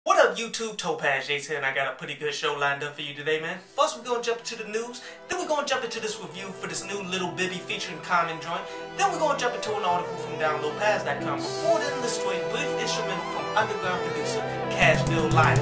What up YouTube, Topaz Jace here, and I got a pretty good show lined up for you today, man. First we're gonna jump into the news, then we're gonna jump into this review for this new Lil Bibby featuring Common joint, then we're gonna jump into an article from downloadpass.com. Before then, let's do a brief instrumental from underground producer Cashville Live.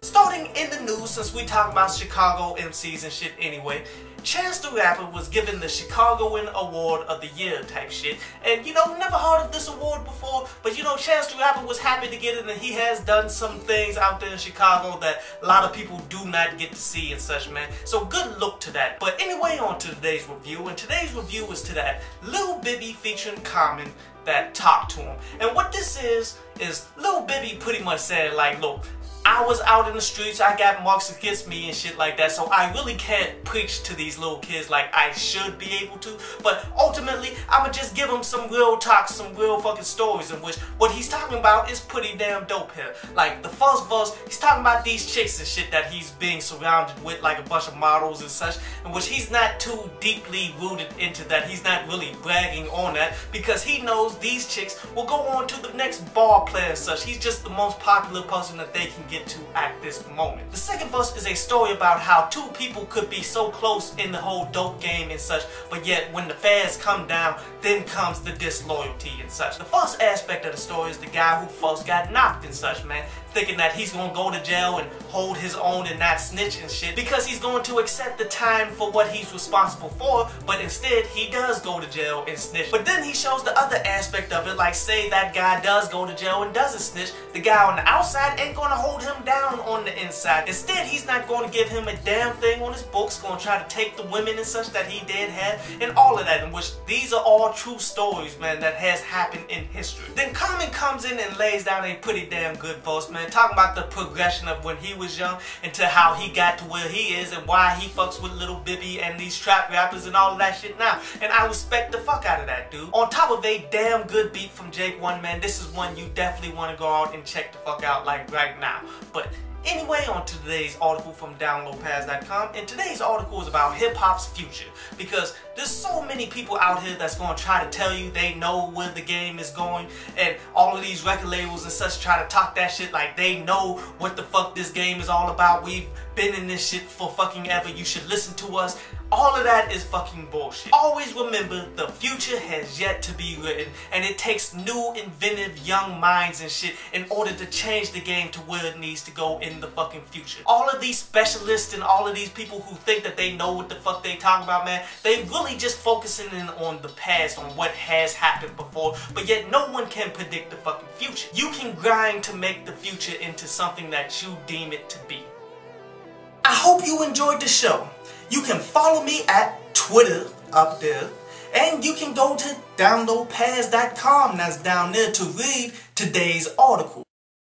Starting in the news, since we talk about Chicago MCs and shit anyway, Chance the Rapper was given the Chicagoan Award of the Year type shit. And you know, never heard of this award before, but you know, Chance the Rapper was happy to get it, and he has done some things out there in Chicago that a lot of people do not get to see and such, man. So good luck to that. But anyway, on to today's review, and today's review is to that Lil Bibby featuring Common that talked to him. And what this is Lil Bibby pretty much said, like, look, I was out in the streets, I got marks against me and shit like that, so I really can't preach to these little kids like I should be able to, but ultimately, I'ma just give them some real talk, some real fucking stories in which what he's talking about is pretty damn dope here. Like, the first verse, he's talking about these chicks and shit that he's being surrounded with, like a bunch of models and such, in which he's not too deeply rooted into that. He's not really bragging on that, because he knows these chicks will go on to the next ball player and such. He's just the most popular person that they can get to at this moment. The second verse is a story about how two people could be so close in the whole dope game and such, but yet when the fans come down, then comes the disloyalty and such. The first aspect of the story is the guy who first got knocked and such, man, thinking that he's gonna go to jail and hold his own and not snitch and shit because he's going to accept the time for what he's responsible for, but instead he does go to jail and snitch. But then he shows the other aspect of it, like say that guy does go to jail and doesn't snitch, the guy on the outside ain't gonna hold him down on the inside. Instead, he's not going to give him a damn thing on his books, going to try to take the women and such that he did have, and all of that, in which these are all true stories, man, that has happened in history. Then Common comes in and lays down a pretty damn good verse, man, talking about the progression of when he was young and to how he got to where he is and why he fucks with Lil Bibby and these trap rappers and all of that shit now. And I respect the fuck out of that, dude. On top of a damn good beat from Jake One, man, this is one you definitely want to go out and check the fuck out, like, right now. But anyway, on to today's article from downloadpass.com, and today's article is about hip-hop's future, because there's so many people out here that's going to try to tell you they know where the game is going, and all of these record labels and such try to talk that shit like they know what the fuck this game is all about. We've been in this shit for fucking ever, you should listen to us. All of that is fucking bullshit. Always remember, the future has yet to be written, and it takes new, inventive, young minds and shit in order to change the game to where it needs to go in the fucking future. All of these specialists and all of these people who think that they know what the fuck they talking about, man, they really just focusing in on the past, on what has happened before, but yet no one can predict the fucking future. You can grind to make the future into something that you deem it to be. I hope you enjoyed the show. You can follow me at Twitter up there, and you can go to downloadpass.com, that's down there, to read today's article.